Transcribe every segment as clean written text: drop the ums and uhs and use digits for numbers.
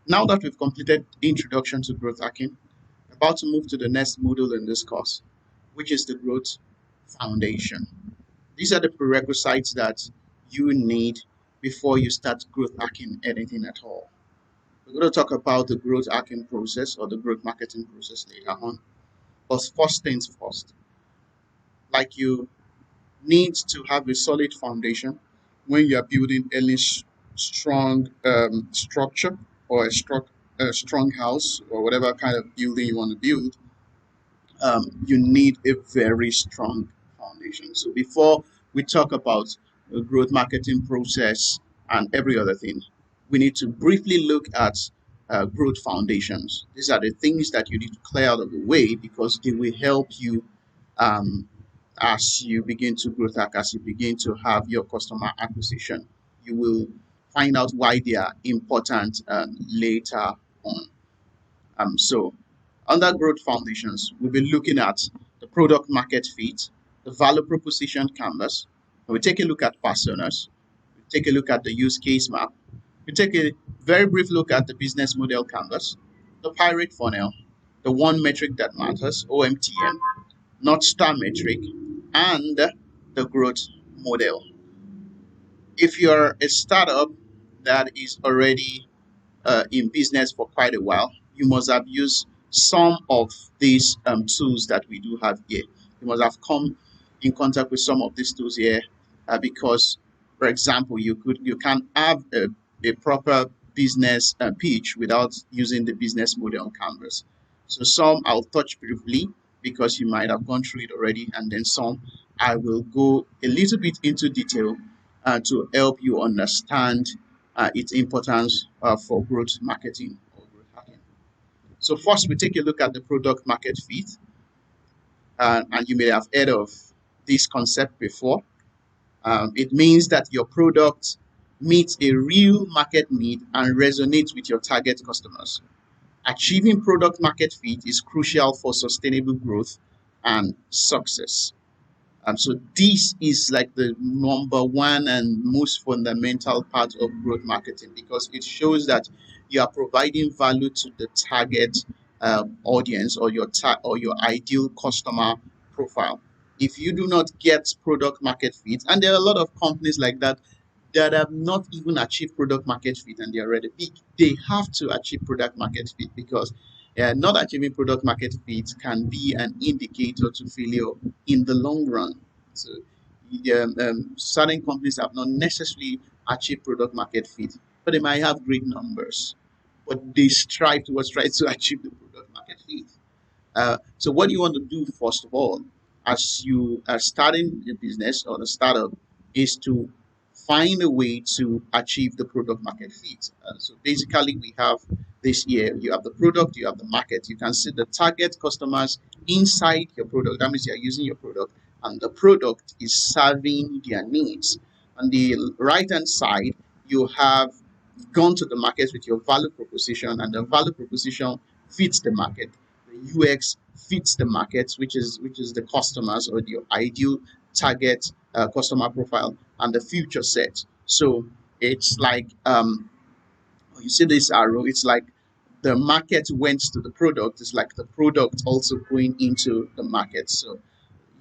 Now that we've completed introduction to growth hacking, about to move to the next module in this course, which is the growth foundation. These are the prerequisites that you need before you start growth hacking anything at all. We're going to talk about the growth hacking process or the growth marketing process later on. But first things first, like you need to have a solid foundation when you are building any strong structure or a strong house or whatever kind of building you want to build. You need a very strong foundation. So before we talk about the growth marketing process and every other thing, we need to briefly look at growth foundations. These are the things that you need to clear out of the way because they will help you um, as you begin to grow hack, as you begin to have your customer acquisition. You will find out why they are important later on. So under growth foundations, we'll be looking at the product market fit, the value proposition canvas. We'll take a look at personas. We'll take a look at the use case map. We'll take a very brief look at the business model canvas, the pirate funnel, the one metric that matters, OMTM, North Star metric, and the growth model. If you're a startup that is already in business for quite a while, you must have used some of these tools that we do have here. You must have come in contact with some of these tools here because, for example, you can have a proper business pitch without using the business model on Canvas. So some I'll touch briefly because you might have gone through it already, and then some I will go a little bit into detail to help you understand its importance for growth marketing or growth hacking. So first, we take a look at the product market fit, and you may have heard of this concept before. It means that your product meets a real market need and resonates with your target customers. Achieving product market fit is crucial for sustainable growth and success. So this is like the number one and most fundamental part of growth marketing because it shows that you are providing value to the target audience or or your ideal customer profile. If you do not get product market fit, and there are a lot of companies like that that have not even achieved product market fit and they are already big, they have to achieve product market fit because not achieving product market fit can be an indicator to failure in the long run. So, certain companies have not necessarily achieved product market fit, but they might have great numbers, but they strive towards trying to achieve the product market fit. So, what you want to do first of all, as you are starting your business or the startup, is to find a way to achieve the product market fit. So basically, we have this here. You have the product, you have the market. You can see the target customers inside your product. That means you are using your product, and the product is serving their needs. On the right hand side, you have gone to the market with your value proposition, and the value proposition fits the market. The UX fits the market, which is the customers or your ideal target customer profile and the future set. So it's like you see this arrow. It's like the market went to the product. It's like the product also going into the market. So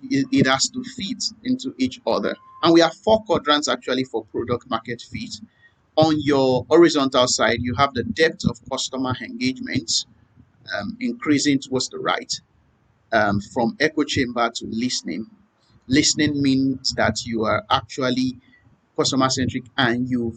it has to fit into each other. And we have four quadrants actually for product market fit. On your horizontal side, you have the depth of customer engagement increasing towards the right from echo chamber to listening. Listening means that you are actually customer centric and you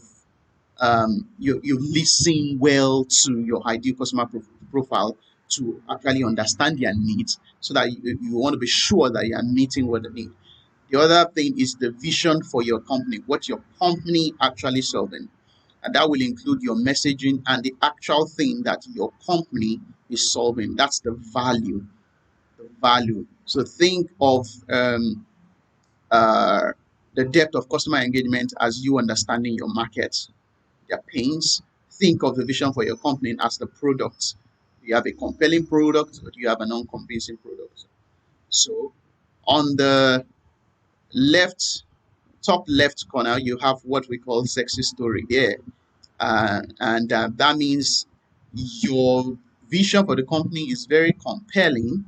listen well to your ideal customer profile to actually understand their needs so that you want to be sure that you are meeting what they need. The other thing is the vision for your company, what your company actually solving. And that will include your messaging and the actual thing that your company is solving. That's the value. The value. So think of uh, the depth of customer engagement as you understanding your market, their pains. Think of the vision for your company as the product. Do you have a compelling product or do you have a non-convincing product? So on the left, top left corner, you have what we call sexy story there. And that means your vision for the company is very compelling,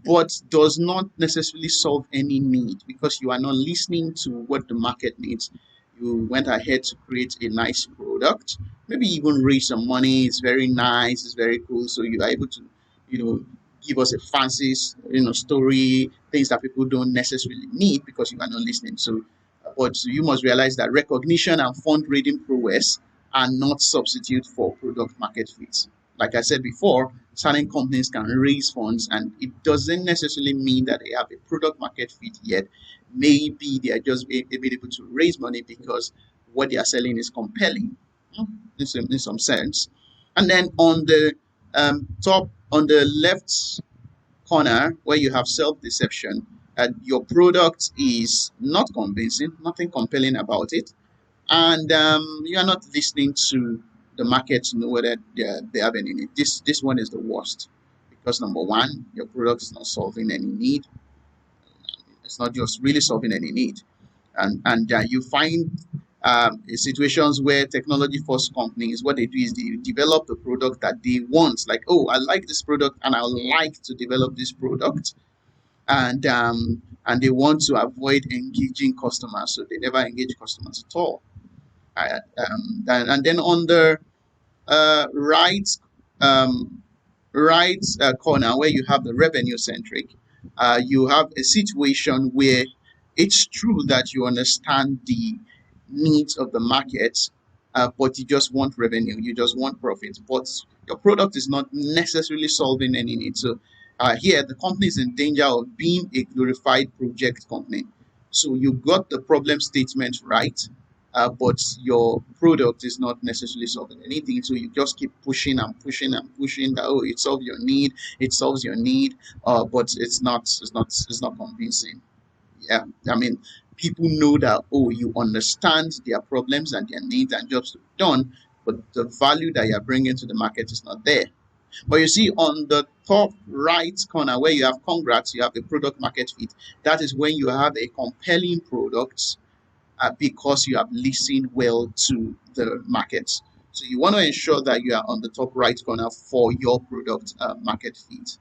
but does not necessarily solve any need because you are not listening to what the market needs. You went ahead to create a nice product, maybe even raise some money. It's very nice, it's very cool. So you are able to, give us a fancy, story, things that people don't necessarily need because you are not listening. So, but you must realize that recognition and fundraising prowess are not substitute for product market fit. Like I said before, certain companies can raise funds, and it doesn't necessarily mean that they have a product market fit yet. Maybe they are just been able to raise money because what they are selling is compelling, in some sense. And then on the top, on the left corner, where you have self deception, your product is not convincing, nothing compelling about it, and you are not listening to the market to know whether they have any need. This one is the worst because number one, your product is not solving any need. It's not just really solving any need, and you find situations where technology first companies, what they do is they develop the product that they want. Like, oh, I like this product and I would like to develop this product, and they want to avoid engaging customers, so they never engage customers at all. And then on the right um, corner where you have the revenue centric, you have a situation where it's true that you understand the needs of the market, but you just want revenue, you just want profit, but your product is not necessarily solving any need. So here, the company is in danger of being a glorified project company. So you got the problem statement right, but your product is not necessarily solving anything. So you just keep pushing and pushing and pushing that, oh, it solves your need, it solves your need, but it's not convincing. Yeah, I mean, people know that, oh, you understand their problems and their needs and jobs to be done, but the value that you're bringing to the market is not there. But you see, on the top right corner where you have congrats, you have a product market fit. That is when you have a compelling product, because you have listened well to the market. So you want to ensure that you are on the top right corner for your product market fit.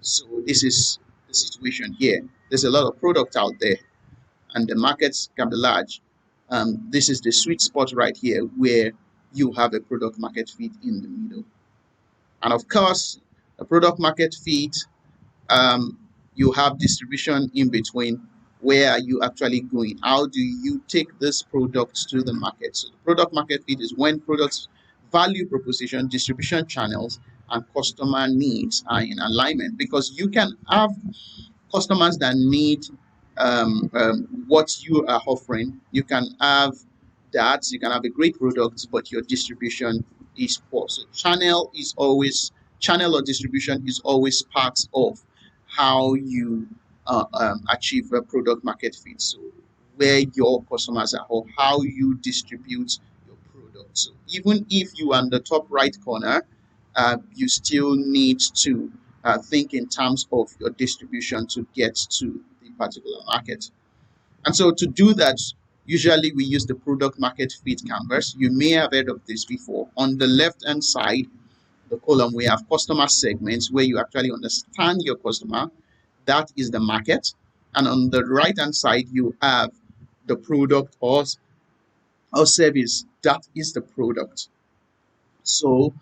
So this is the situation here. There's a lot of product out there, and the markets can be large. This is the sweet spot right here where you have a product market fit in the middle. And of course, a product market fit, um, you have distribution in between. Where are you actually going? How do you take this product to the market? So the product market fit is when products value proposition, distribution channels, and customer needs are in alignment, because you can have customers that need what you are offering. You can have that, you can have a great product, but your distribution is poor. So channel or distribution is always part of how you achieve a product market fit. So where your customers are, or how you distribute your product. So even if you are in the top right corner, you still need to think in terms of your distribution to get to the particular market. And so to do that, usually we use the product market fit canvas. You may have heard of this before. On the left hand side, the column, we have customer segments where you actually understand your customer. That is the market. And on the right hand side, you have the product or service. That is the product. So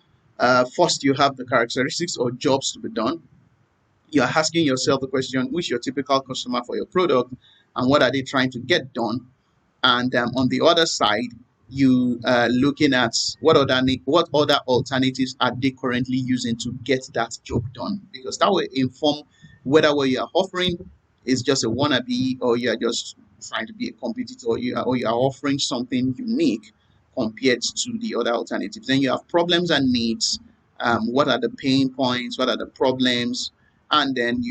first you have the characteristics or jobs to be done. You're asking yourself the question, which is your typical customer for your product and what are they trying to get done? And on the other side, you looking at what other alternatives are they currently using to get that job done, because that will inform whether what you are offering is just a wannabe, or you are just trying to be a competitor, or you are offering something unique compared to the other alternatives. Then you have problems and needs. What are the pain points? What are the problems? And then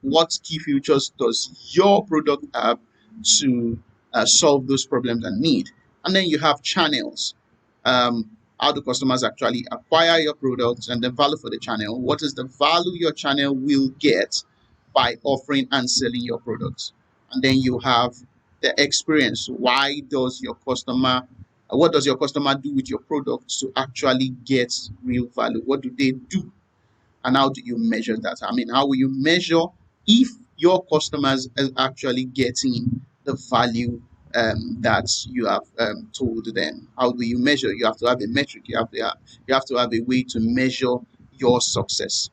what key features does your product have to solve those problems and need? And then you have channels. How do customers actually acquire your products, and the value for the channel? What is the value your channel will get by offering and selling your products? And then you have the experience. Why does your customer What does your customer do with your product to actually get real value? What do they do? And how do you measure that? I mean, how will you measure if your customers are actually getting the value that you have told them? How do you measure? You have to have a metric. You have to have a way to measure your success.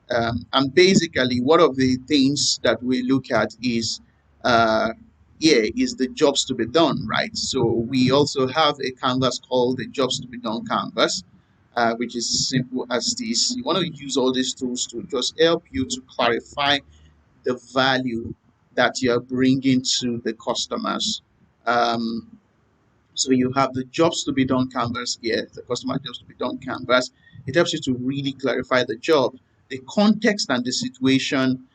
And basically, one of the things that we look at is, uh, is the jobs to be done, right? So we also have a canvas called the jobs to be done canvas, which is simple as this. You want to use all these tools to just help you to clarify the value that you are bringing to the customers. Um, so you have the jobs to be done canvas here, the customer jobs to be done canvas. It helps you to really clarify the job, the context and the situation,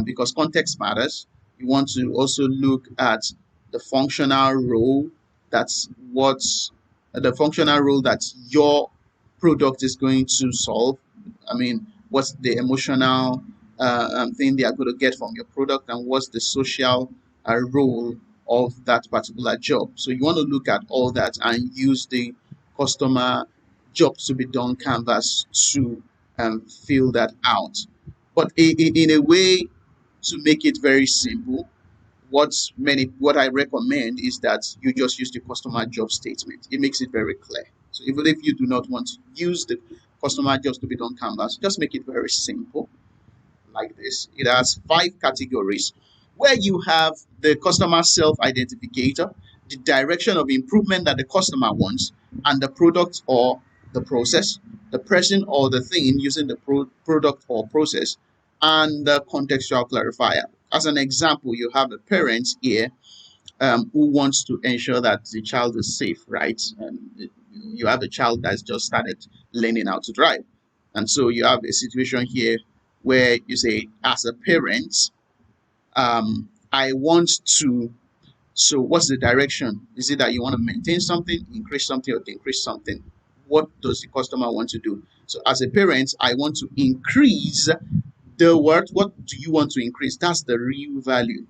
because context matters. You want to also look at the functional role. That's what the functional role that your product is going to solve. I mean, what's the emotional thing they are going to get from your product, and what's the social role of that particular job. So you want to look at all that and use the customer job to be done canvas to fill that out. But in a way, to make it very simple, what I recommend is that you just use the customer job statement. It makes it very clear. So even if you do not want to use the customer jobs to be done canvas, just make it very simple like this. It has 5 categories where you have the customer self identificator, the direction of improvement that the customer wants, and the product or the process, the person or the thing using the product or process, and the contextual clarifier. As an example, you have a parent here who wants to ensure that the child is safe, right? You have a child that's just started learning how to drive. And so you have a situation here where you say, as a parent, I want to. So, what's the direction? Is it that you want to maintain something, increase something, or decrease something? What does the customer want to do? So, as a parent, I want to increase the word. What do you want to increase? That's the real value.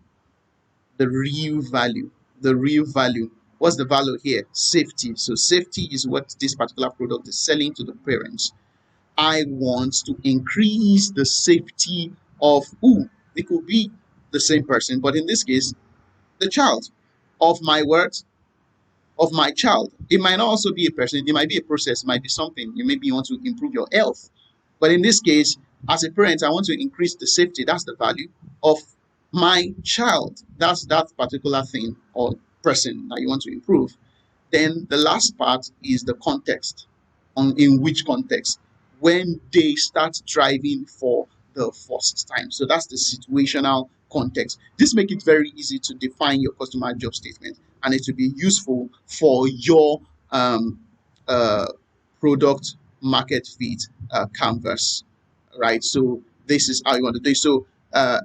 The real value. The real value. What's the value here? Safety. So, safety is what this particular product is selling to the parents. I want to increase the safety of who? It could be the same person, but in this case, the child of my words, of my child. It might not also be a person, it might be a process, it might be something. You maybe want to improve your health. But in this case, as a parent, I want to increase the safety. That's the value of my child. That's that particular thing or person that you want to improve. Then the last part is the context. On in which context? When they start driving for the first time. So that's the situational context. This makes it very easy to define your customer job statement, and it will be useful for your uh, product market fit canvas, right? So this is how you want to do it. So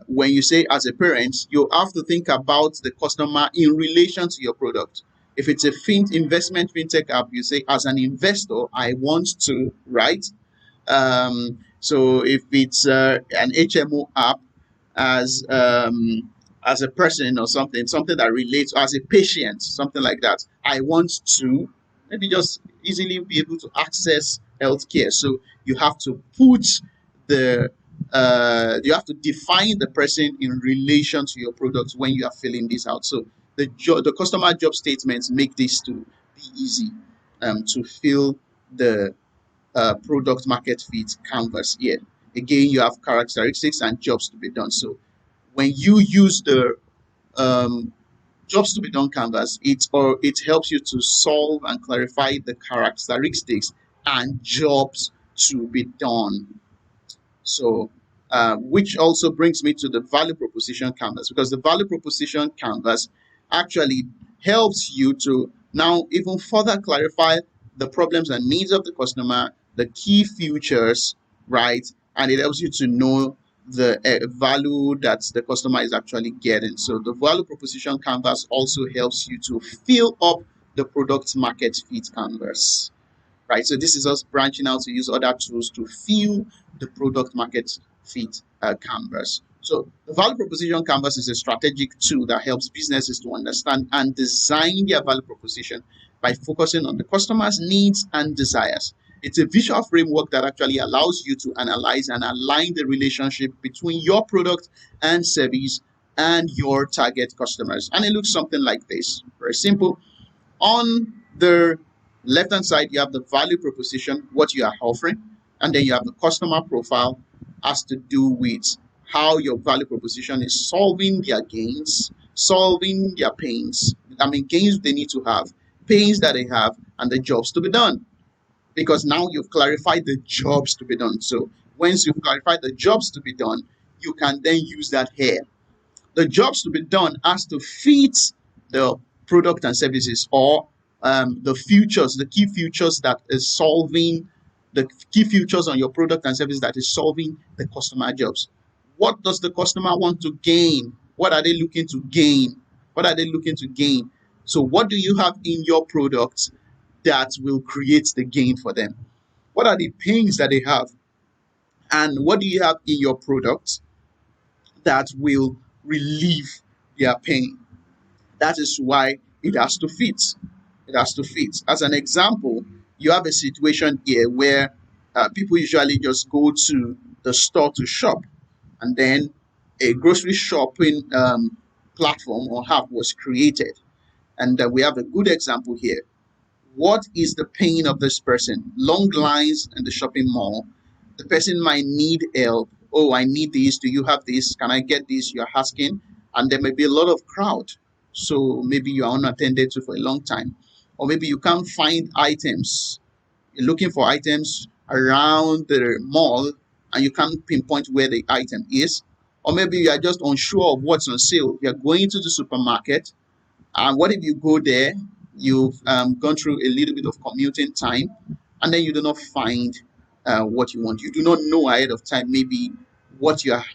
when you say as a parent, you have to think about the customer in relation to your product. If it's a investment fintech app, you say as an investor, I want to, right? So if it's an HMO app, as a person or something that relates, as a patient, something like that, I want to maybe just easily be able to access healthcare. So you have to put the you have to define the person in relation to your product when you are filling this out. So the customer job statements make this to be easy to fill the product market fit canvas here. Again, you have characteristics and jobs to be done. So when you use the um, jobs to be done canvas, it helps you to solve and clarify the characteristics and jobs to be done. So, which also brings me to the value proposition canvas, because the value proposition canvas actually helps you to now even further clarify the problems and needs of the customer, the key features, right? And it helps you to know the value that the customer is actually getting. So, the value proposition canvas also helps you to fill up the product market fit canvas, right? So this is us branching out to use other tools to fill the product market fit canvas. So the value proposition canvas is a strategic tool that helps businesses to understand and design their value proposition by focusing on the customer's needs and desires. It's a visual framework that actually allows you to analyze and align the relationship between your product and service and your target customers. And it looks something like this. Very simple. On the left hand side, you have the value proposition, what you are offering, and then you have the customer profile, has to do with how your value proposition is solving their gains, solving their pains. I mean, gains they need to have, pains that they have, and the jobs to be done. Because now you've clarified the jobs to be done. So once you've clarified the jobs to be done, you can then use that here. The jobs to be done has to fit the product and services, or the features, the key features that is solving the key features on your product and service that is solving the customer jobs. What does the customer want to gain? What are they looking to gain? What are they looking to gain? So what do you have in your product that will create the gain for them? What are the pains that they have? And what do you have in your product that will relieve their pain? That is why it has to fit. It has to fit. As an example, you have a situation here where people usually just go to the store to shop, and then a grocery shopping platform or app was created. And we have a good example here. What is the pain of this person? Long lines in the shopping mall. The person might need help. Oh, I need this. Do you have this? Can I get this? You're asking. And there may be a lot of crowd. So maybe you are unattended to for a long time. Or maybe you can't find items. You're looking for items around the mall and you can't pinpoint where the item is. Or maybe you are just unsure of what's on sale. You're going to the supermarket, and what if you go there, you've gone through a little bit of commuting time, and then you do not find what you want. You do not know ahead of time maybe what you are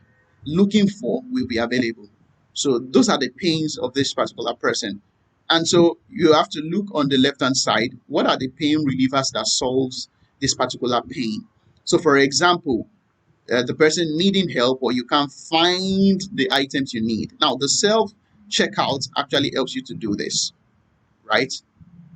looking for will be available. So those are the pains of this particular person. And so you have to look on the left hand side. What are the pain relievers that solves this particular pain? So for example, the person needing help, or you can't find the items you need. Now the self checkout actually helps you to do this, right?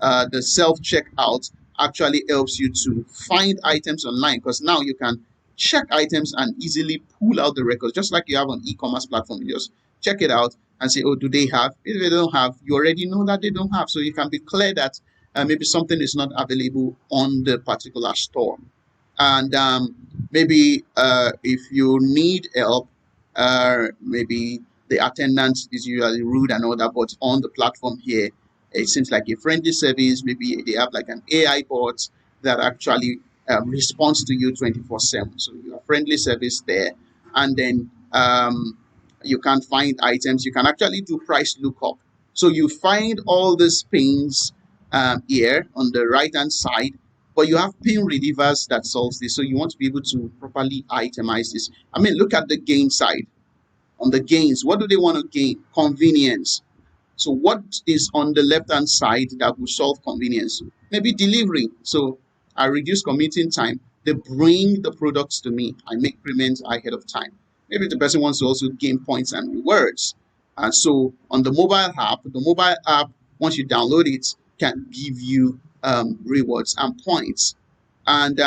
The self checkout actually helps you to find items online, because now you can check items and easily pull out the records, just like you have on e-commerce platform. You just check it out and say, oh, do they have? If they don't have, you already know that they don't have, so you can be clear that maybe something is not available on the particular store. And maybe if you need help, maybe the attendant is usually rude and all that, but on the platform here, it seems like a friendly service. Maybe they have like an AI bot that actually responds to you 24/7. So you have friendly service there. And then you can find items. You can actually do price lookup. So you find all these pains here on the right hand side, but you have pain relievers that solves this. So you want to be able to properly itemize this. I mean, look at the gain side. On the gains, what do they want to gain? Convenience. So what is on the left hand side that will solve convenience? Maybe delivery. So I reduce commuting time. They bring the products to me. I make payments ahead of time. Maybe the person wants to also gain points and rewards. And so on the mobile app, once you download it, can give you rewards and points. And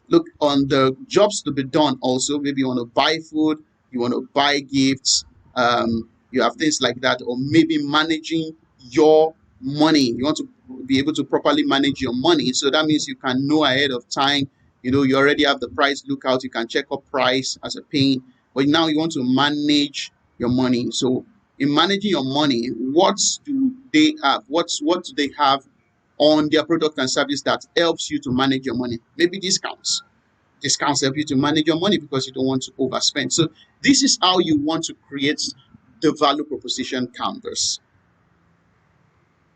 look, on the jobs to be done also, maybe you want to buy food, you want to buy gifts, you have things like that, or maybe managing your money. You want to be able to properly manage your money. So that means you can know ahead of time, you know, you already have the price lookout, you can check up price as a pain, but now you want to manage your money. So in managing your money, what do they have? What do they have on their product and service that helps you to manage your money? Maybe discounts. Discounts help you to manage your money because you don't want to overspend. So this is how you want to create the value proposition canvas.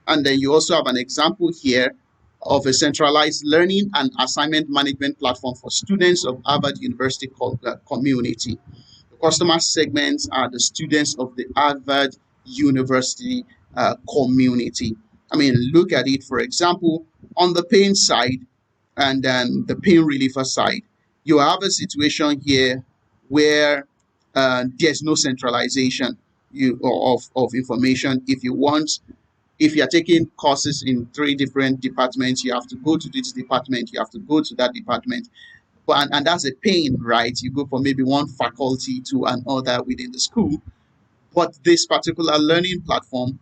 And then you also have an example here of a centralized learning and assignment management platform for students of Harvard University community. The customer segments are the students of the Harvard University community. I mean, look at it, for example, on the pain side and then the pain reliever side. You have a situation here where there's no centralization of information. If you want if you're taking courses in 3 different departments, you have to go to this department, you have to go to that department. And that's a pain, right? You go from maybe one faculty to another within the school. But this particular learning platform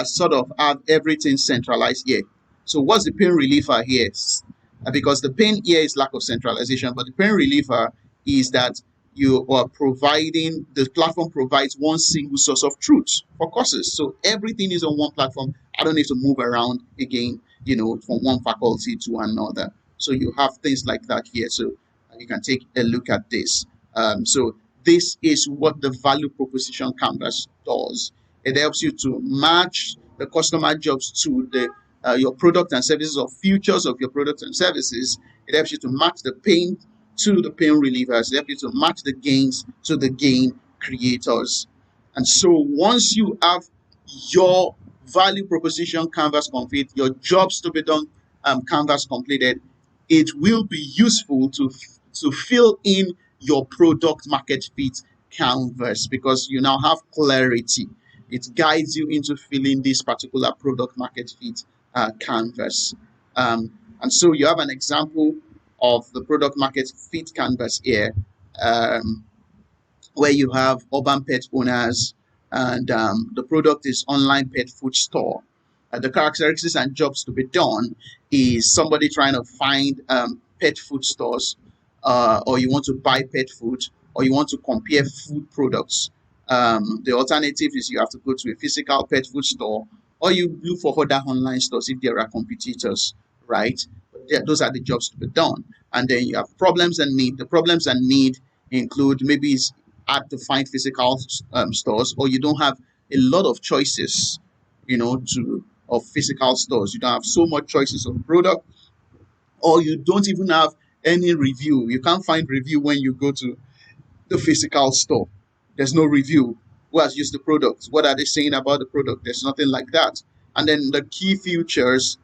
sort of have everything centralized here. So what's the pain reliever here? Because the pain here is lack of centralization, but the pain reliever is that you are providing, the platform provides one single source of truth for courses. So everything is on one platform. I don't need to move around again, from one faculty to another. So you have things like that here. So you can take a look at this. So this is what the value proposition canvas does. It helps you to match the customer jobs to the your product and services, or futures of your products and services. It helps you to match the pain to the pain relievers. It helps you to match the gains to the gain creators. And so once you have your value proposition canvas complete, your jobs to be done canvas completed, it will be useful to fill in your product market fit canvas, because you now have clarity. It guides you into filling this particular product market fit canvas. And so you have an example of the product market fit canvas here, where you have urban pet owners, and the product is online pet food store. The characteristics and jobs to be done is somebody trying to find pet food stores, or you want to buy pet food, or you want to compare food products. The alternative is you have to go to a physical pet food store, or you look for other online stores if there are competitors, right? Those are the jobs to be done. And then you have problems and need. The problems and need include, maybe it's hard to find physical stores, or you don't have a lot of choices, of physical stores. You don't have so much choices of product, or you don't even have any review. You can't find review when you go to the physical store. There's no review. Who has used the product? What are they saying about the product? There's nothing like that. And then the key features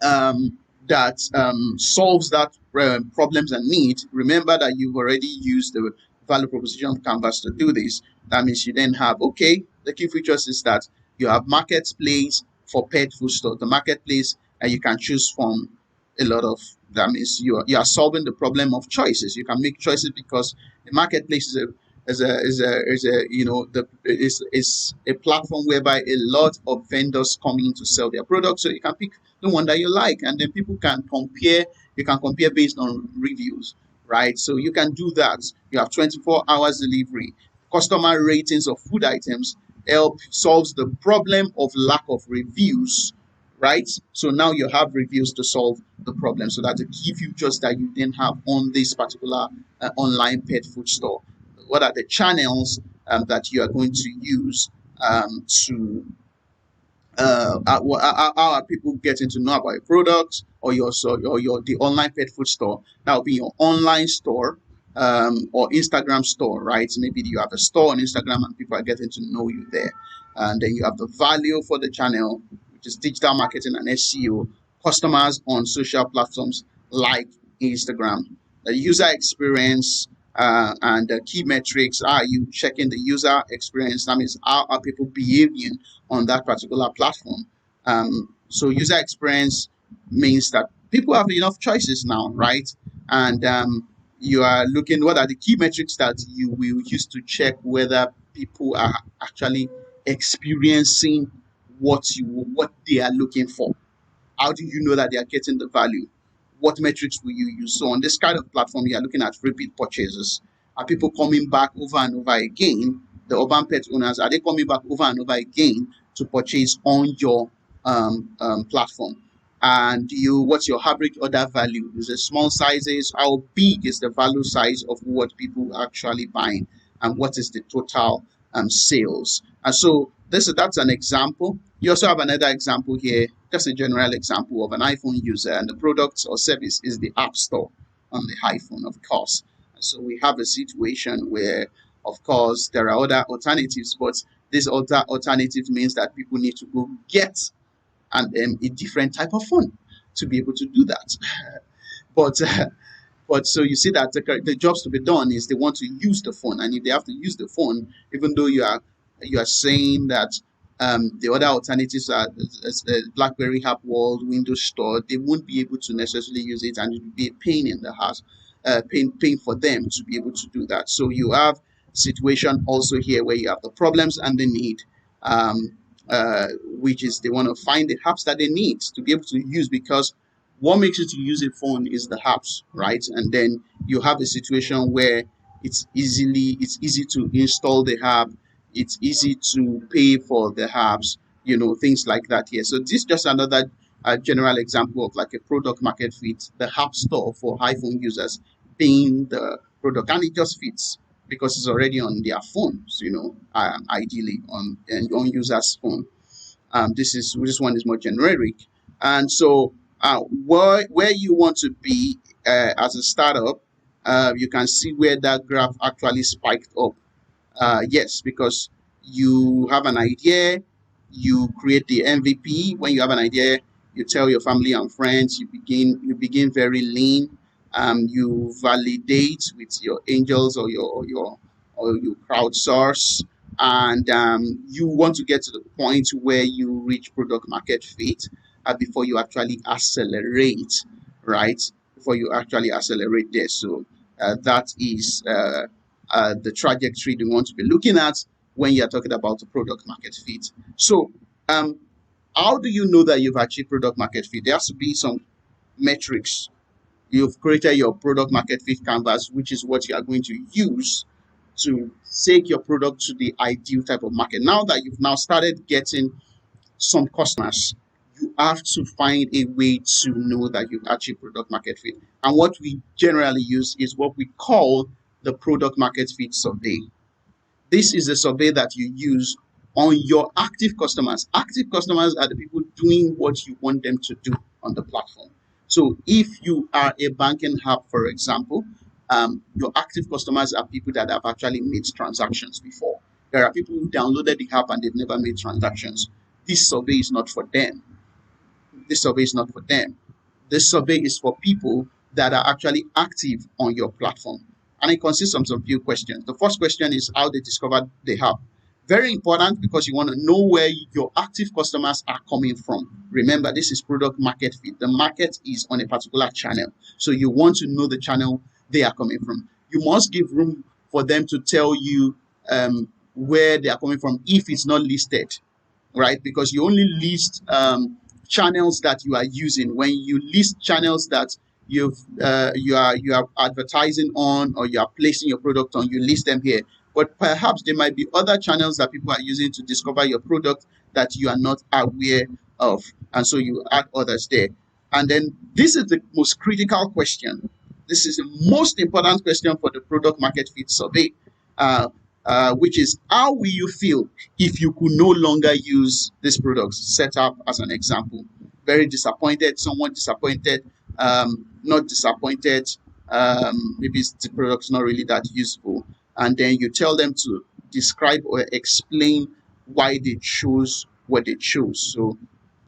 that solves that problems and needs. Remember that you've already used the value proposition canvas to do this. That means you then have, the key features is that you have marketplace for pet food store. The marketplace, and you can choose from a lot of, that means you are solving the problem of choices. You can make choices because the marketplace is a platform whereby a lot of vendors come in to sell their products. So you can pick the one that you like, and then people can compare. You can compare based on reviews, right? So you can do that. You have 24 hours delivery. Customer ratings of food items solves the problem of lack of reviews, right? So now you have reviews to solve the problem. So that's the key features that you then have on this particular online pet food store. What are the channels that you are going to use to how are people getting to know about your product, or the online pet food store? That will be your online store or Instagram store, right? Maybe you have a store on Instagram and people are getting to know you there. And then you have the value for the channel, which is digital marketing and SEO, customers on social platforms like Instagram, the user experience, and the key metrics. Are you checking the user experience? That means how are people behaving on that particular platform? So user experience means that people have enough choices now, right? And you are looking, what are the key metrics that you will use to check whether people are actually experiencing what they are looking for? How do you know that they are getting the value? What metrics will you use? So on this kind of platform, you are looking at repeat purchases. Are people coming back over and over again? The urban pet owners, are they coming back over and over again to purchase on your platform? And what's your average order value? Is it small sizes? How big is the value size of what people are actually buying? And what is the total sales? And so that's an example. You also have another example here, just a general example of an iPhone user, and the product or service is the App Store on the iPhone, of course. And so we have a situation where, of course, there are other alternatives, but this other alternative means that people need to go get a different type of phone to be able to do that. But so you see that the jobs to be done is they want to use the phone, and if they have to use the phone, even though you are saying that The other alternatives are BlackBerry App World, Windows Store. They won't be able to necessarily use it, and it will be a pain in the house, pain for them to be able to do that. So you have situation also here where you have the problems and the need, um, which is they want to find the apps that they need to be able to use, because what makes you to use a phone is the apps, right? And then you have a situation where it's easy to install the app, it's easy to pay for the apps, things like that here. So this is just another general example of like a product market fit, the app store for iPhone users being the product, and it just fits because it's already on their phones, ideally on users' phone. This one is more generic, and so where you want to be as a startup, you can see where that graph actually spiked up. Yes, because you have an idea, you create the MVP. When you have an idea, you tell your family and friends. You begin very lean. You validate with your angels or you crowdsource, and you want to get to the point where you reach product market fit before you actually accelerate, right? Before you actually accelerate there. So that is the trajectory they want to be looking at when you're talking about the product market fit. So, how do you know that you've achieved product market fit? There has to be some metrics. You've created your product market fit canvas, which is what you are going to use to take your product to the ideal type of market. Now that you've now started getting some customers, you have to find a way to know that you've achieved product market fit. And what we generally use is what we call the product market fit survey. This is a survey that you use on your active customers. Active customers are the people doing what you want them to do on the platform. So if you are a banking app, for example, your active customers are people that have actually made transactions before. There are people who downloaded the app and they've never made transactions. This survey is not for them. This survey is not for them. This survey is for people that are actually active on your platform. And it consists of some few questions. The first question is how they discovered the app. Very important, because you want to know where your active customers are coming from. Remember, this is product market fit. The market is on a particular channel. So you want to know the channel they are coming from. You must give room for them to tell you where they are coming from if it's not listed, right? Because you only list channels that you are using. When you list channels that you are advertising on, or you are placing your product on, you list them here. But perhaps there might be other channels that people are using to discover your product that you are not aware of, and so you add others there. And then this is the most critical question. This is the most important question for the product market fit survey, which is, how will you feel if you could no longer use this product? Setup as an example. Very disappointed, somewhat disappointed, not disappointed, maybe the product's not really that useful. And then you tell them to describe or explain why they chose what they chose. So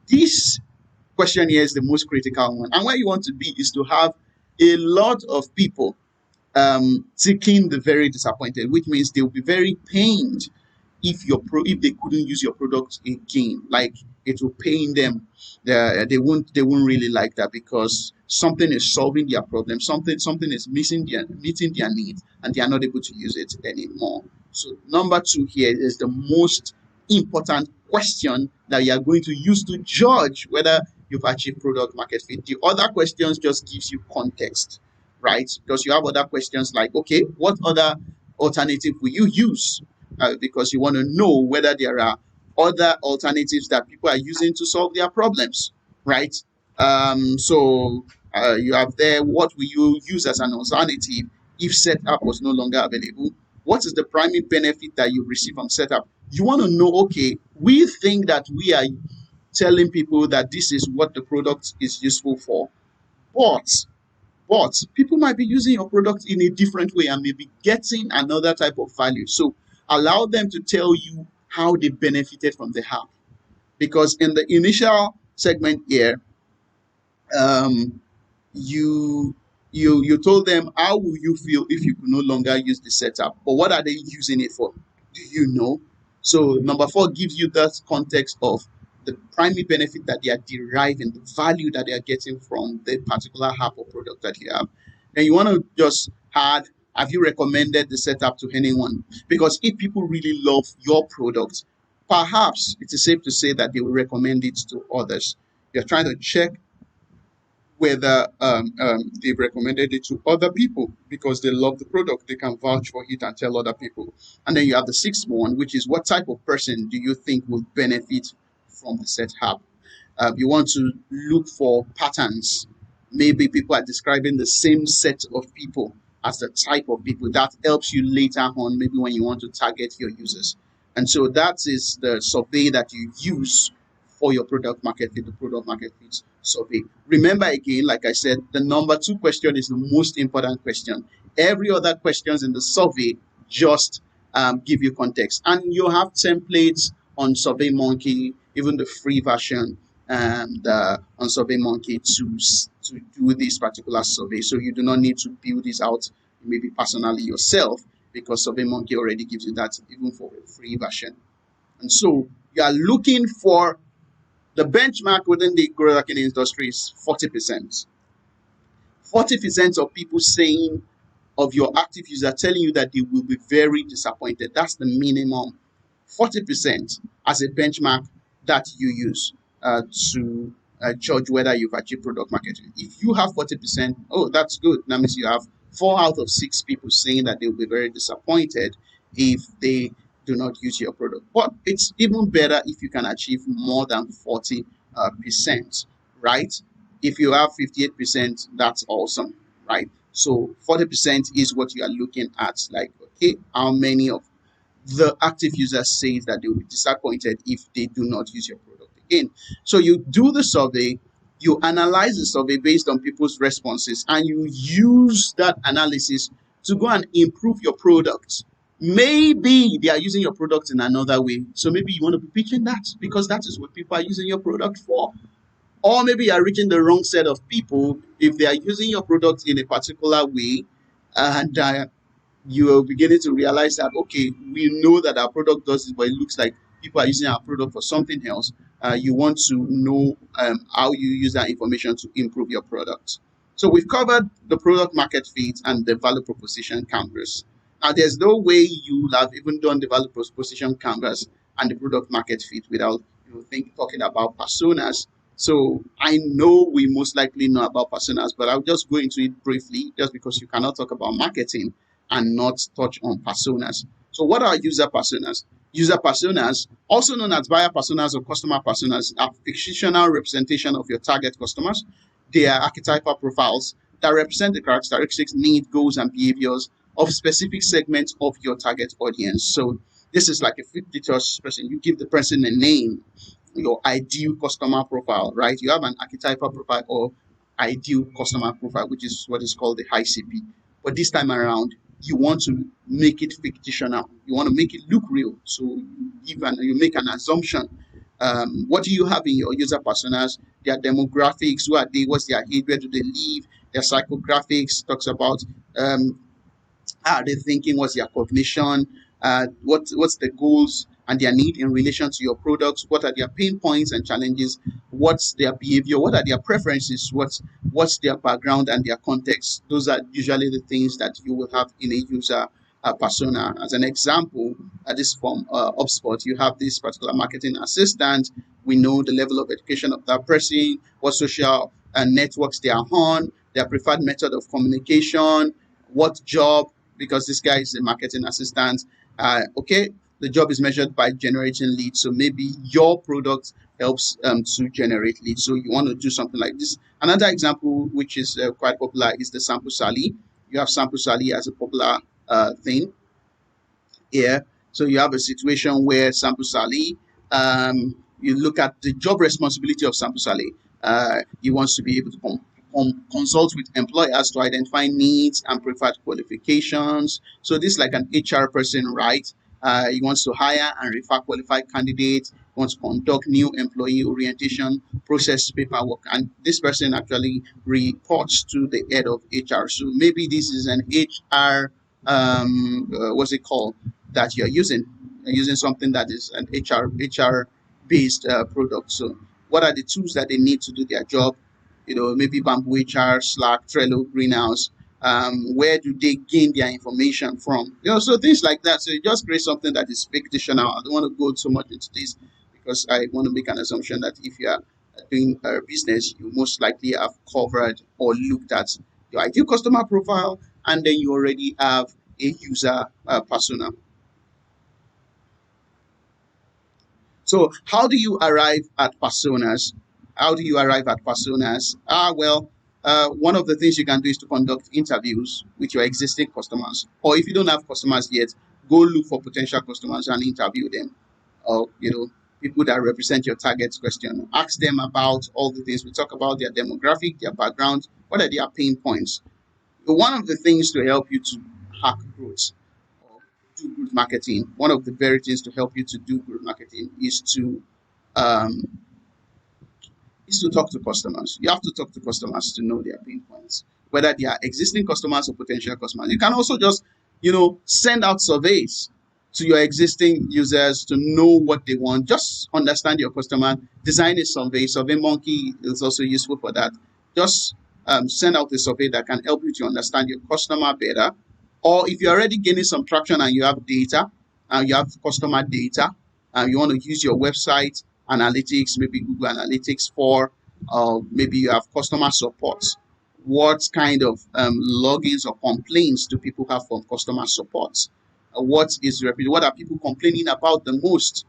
this question here is the most critical one. And where you want to be is to have a lot of people ticking the very disappointed, which means they'll be very pained if they couldn't use your product again. Like, it will pain them. They won't really like that, because something is solving their problem, something is meeting their needs, and they are not able to use it anymore. So number 2 here is the most important question that you are going to use to judge whether you've achieved product market fit. The other questions just gives you context, right? Because you have other questions like, okay, what other alternative will you use? Because you want to know whether there are other alternatives that people are using to solve their problems, right? So you have there, what will you use as an alternative if setup was no longer available? What is the primary benefit that you receive from setup? You want to know, okay, we think that we are telling people that this is what the product is useful for, but people might be using your product in a different way and maybe getting another type of value. So allow them to tell you how they benefited from the app. Because in the initial segment here, you told them, how will you feel if you could no longer use the setup? But what are they using it for? Do you know? So number four gives you that context of the primary benefit that they are deriving, the value that they are getting from the particular app or product that you have. And you want to just add, have you recommended the setup to anyone? Because if people really love your product, perhaps it is safe to say that they will recommend it to others. You're trying to check whether they've recommended it to other people because they love the product, they can vouch for it and tell other people. And then you have the sixth one, which is what type of person do you think will benefit from the setup? You want to look for patterns. Maybe people are describing the same set of people as the type of people that helps you later on, maybe when you want to target your users. And so that is the survey that you use for your product market fit, the product market fit survey. Remember again, like I said, the number two question is the most important question. Every other questions in the survey just give you context. And you have templates on SurveyMonkey, even the free version, and on SurveyMonkey to do this particular survey. So you do not need to build this out maybe personally yourself because SurveyMonkey already gives you that even for a free version. And so you are looking for the benchmark within the growth hacking industry is 40%. 40% of people saying of your active user telling you that they will be very disappointed. That's the minimum. 40% as a benchmark that you use to judge whether you've achieved product market fit. If you have 40%, oh, that's good. That means you have 4 out of 6 people saying that they will be very disappointed if they do not use your product. But it's even better if you can achieve more than 40%, right? If you have 58%, that's awesome, right? So 40% is what you are looking at. Like, okay, how many of the active users say that they will be disappointed if they do not use your product again? So you do the survey, you analyze the survey based on people's responses, and you use that analysis to go and improve your product. Maybe they are using your product in another way. So maybe you want to be pitching that because that is what people are using your product for. Or maybe you are reaching the wrong set of people if they are using your product in a particular way and you are beginning to realize that, okay, we know that our product does this, but it looks like people are using our product for something else. You want to know how you use that information to improve your product. So we've covered the product market fit and the value proposition canvas. Now, there's no way you have even done the value proposition canvas and the product market fit without talking about personas. So I know we most likely know about personas, but I'll just go into it briefly just because you cannot talk about marketing and not touch on personas. So what are user personas? User personas, also known as buyer personas or customer personas, are fictional representation of your target customers. They are archetypal profiles that represent the characteristics, needs, goals, and behaviors of specific segments of your target audience. So this is like a fictitious person. You give the person a name, your ideal customer profile, right? You have an archetypal profile or ideal customer profile, which is what is called the ICP. But this time around, you want to make it fictional. You want to make it look real. So you make an assumption. What do you have in your user personas? Their demographics, who are they, what's their age, where do they live? Their psychographics talks about how are they thinking, what's their cognition, what's the goals and their need in relation to your products, what are their pain points and challenges, what's their behavior, what are their preferences, what's their background and their context. Those are usually the things that you will have in a user persona. As an example, this from HubSpot, you have this particular marketing assistant. We know the level of education of that person, what social networks they are on, their preferred method of communication, what job, because this guy is a marketing assistant. Okay, the job is measured by generating leads. So maybe your product helps to generate leads. So you want to do something like this. Another example, which is quite popular, is the sample sally. You have sample sally as a popular thing here. So you have a situation where sample sally, you look at the job responsibility of sample sally. He wants to be able to consult with employers to identify needs and preferred qualifications. So this is like an HR person, right? He wants to hire and refer qualified candidates. He wants to conduct new employee orientation, process paperwork, and this person actually reports to the head of HR. So maybe this is an HR, what's it called, that you're using. using something that is an HR based product. So what are the tools that they need to do their job? Maybe Bamboo HR, Slack, Trello, Greenhouse. Where do they gain their information from? So things like that. So you just create something that is fictional. I don't want to go so much into this because I want to make an assumption that if you are doing a business, you most likely have covered or looked at your ideal customer profile, and then you already have a user persona. So how do you arrive at personas? How do you arrive at personas? One of the things you can do is to conduct interviews with your existing customers. Or if you don't have customers yet, go look for potential customers and interview them. Or, people that represent your target question. Ask them about all the things we talk about, their demographic, their background, what are their pain points. One of the things to help you to hack growth or do growth marketing, one of the very things to help you to do growth marketing um, is to talk to customers. You have to talk to customers to know their pain points, whether they are existing customers or potential customers. You can also just, send out surveys to your existing users to know what they want. Just understand your customer. Design a survey. SurveyMonkey is also useful for that. Just send out a survey that can help you to understand your customer better. Or if you're already gaining some traction and you have data, and you have customer data, and you want to use your website analytics, maybe Google Analytics for, maybe you have customer support. What kind of logins or complaints do people have from customer support? What are people complaining about the most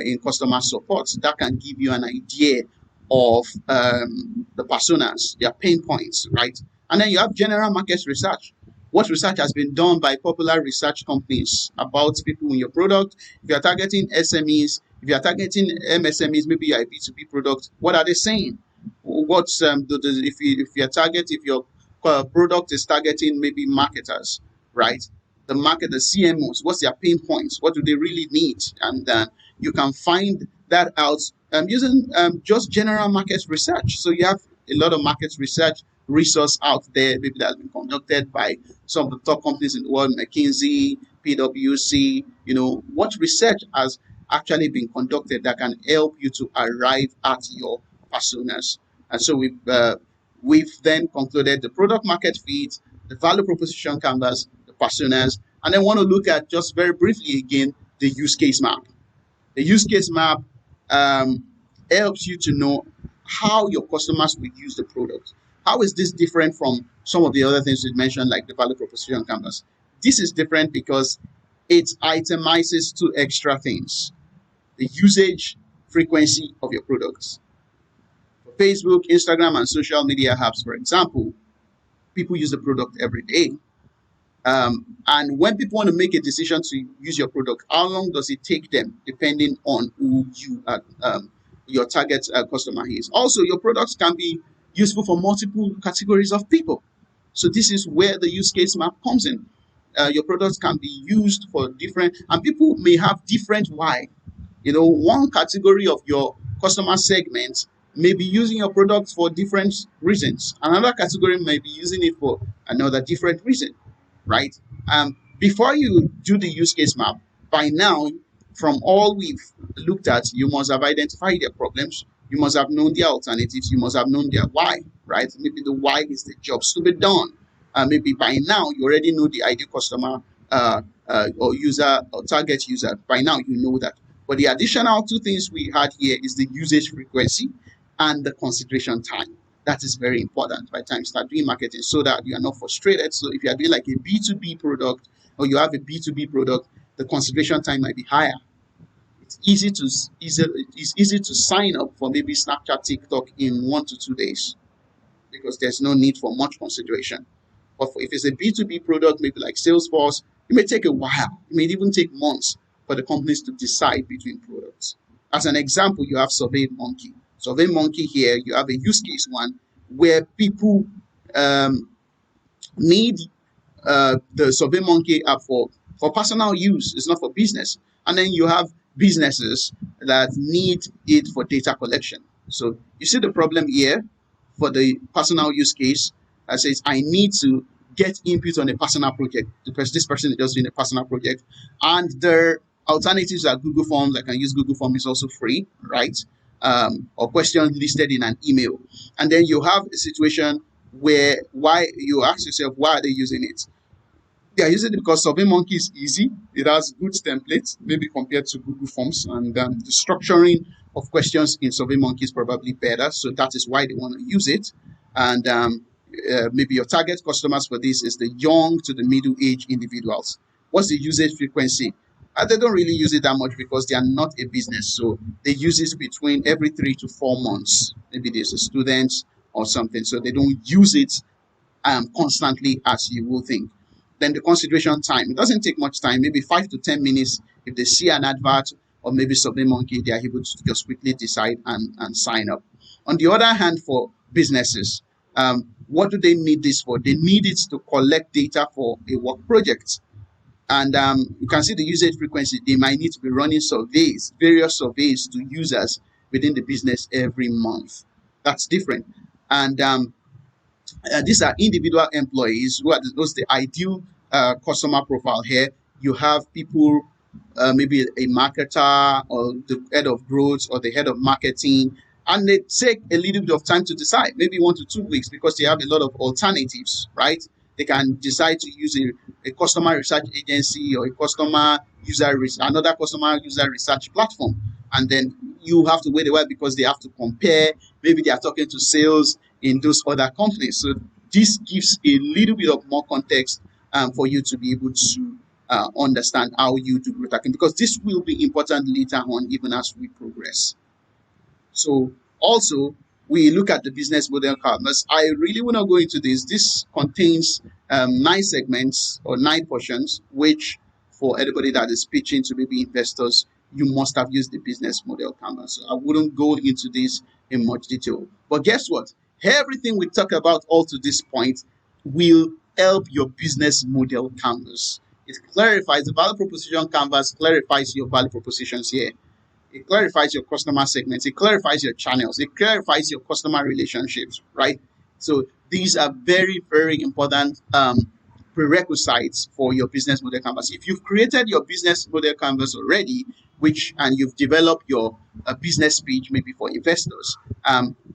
in customer support? That can give you an idea of the personas, their pain points, right? And then you have general market research. What research has been done by popular research companies about people in your product? If you are targeting SMEs, if you are targeting MSMEs, maybe you are a B2B product, what are they saying? What's if your product is targeting maybe marketers, right? The CMOs, what's their pain points? What do they really need? And you can find that out using just general market research. So you have a lot of market research resource out there, maybe that has been conducted by some of the top companies in the world, McKinsey, PwC. What research has actually been conducted that can help you to arrive at your personas. And so we've then concluded the product market fit, the value proposition canvas, the personas, and then want to look at just very briefly again the use case map. The use case map helps you to know how your customers will use the product. How is this different from some of the other things we mentioned, like the value proposition canvas? This is different because it itemizes two extra things: the usage frequency of your products. For Facebook, Instagram, and social media apps, for example, people use the product every day. And when people want to make a decision to use your product, how long does it take them, depending on who your target customer is? Also, your products can be useful for multiple categories of people. So this is where the use case map comes in. Your products can be used for different, and people may have different why. One category of your customer segment may be using your product for different reasons. Another category may be using it for another different reason, right? Before you do the use case map, by now, from all we've looked at, you must have identified their problems. You must have known their alternatives. You must have known their why, right? Maybe the why is the jobs to be done. Maybe by now you already know the ideal customer or user or target user. By now you know that. But the additional two things we had here is the usage frequency and the consideration time. That is very important by the time you start doing marketing, so that you are not frustrated. So if you are doing like a B2B product, or you have a B2B product, the consideration time might be higher. It's easy to sign up for maybe Snapchat, TikTok in 1 to 2 days because there's no need for much consideration. But if it's a B2B product, maybe like Salesforce, it may take a while. It may even take months for the companies to decide between products. As an example, you have SurveyMonkey. SurveyMonkey here, you have a use case one where people need the SurveyMonkey app for personal use. It's not for business. And then you have businesses that need it for data collection. So you see the problem here for the personal use case. That says I need to get input on a personal project because this person is just doing a personal project, and their Alternatives are Google Forms. I can use Google Form, is also free, right? Or questions listed in an email. And then you have a situation where why you ask yourself, why are they using it? They are using it because SurveyMonkey is easy. It has good templates, maybe compared to Google Forms, and the structuring of questions in SurveyMonkey is probably better. So that is why they want to use it. And maybe your target customers for this is the young to the middle-aged individuals. What's the usage frequency? They don't really use it that much because they are not a business. So they use it between every 3 to 4 months. Maybe there's a student or something. So they don't use it constantly as you will think. Then the consideration time. It doesn't take much time, maybe 5 to 10 minutes. If they see an advert or maybe SurveyMonkey, they are able to just quickly decide and sign up. On the other hand, for businesses, what do they need this for? They need it to collect data for a work project. And you can see the usage frequency. They might need to be running surveys, various surveys to users within the business every month. That's different. And these are individual employees who are the ideal customer profile here. You have people, maybe a marketer or the head of growth or the head of marketing, and they take a little bit of time to decide, maybe 1 to 2 weeks, because they have a lot of alternatives, right? They can decide to use a customer research agency or a another customer user research platform. And then you have to wait a while because they have to compare. Maybe they are talking to sales in those other companies. So this gives a little bit of more context for you to be able to understand how you do growth hacking, because this will be important later on, even as we progress. So also, we look at the business model canvas. I really want to go into this. This contains 9 segments or 9 portions, which for anybody that is pitching to maybe investors, you must have used the business model canvas. So I wouldn't go into this in much detail. But guess what? Everything we talk about all to this point will help your business model canvas. It clarifies the value proposition canvas, clarifies your value propositions here. It clarifies your customer segments. It clarifies your channels. It clarifies your customer relationships, right? So these are very, very important prerequisites for your business model canvas. If you've created your business model canvas already, and you've developed your business speech maybe for investors,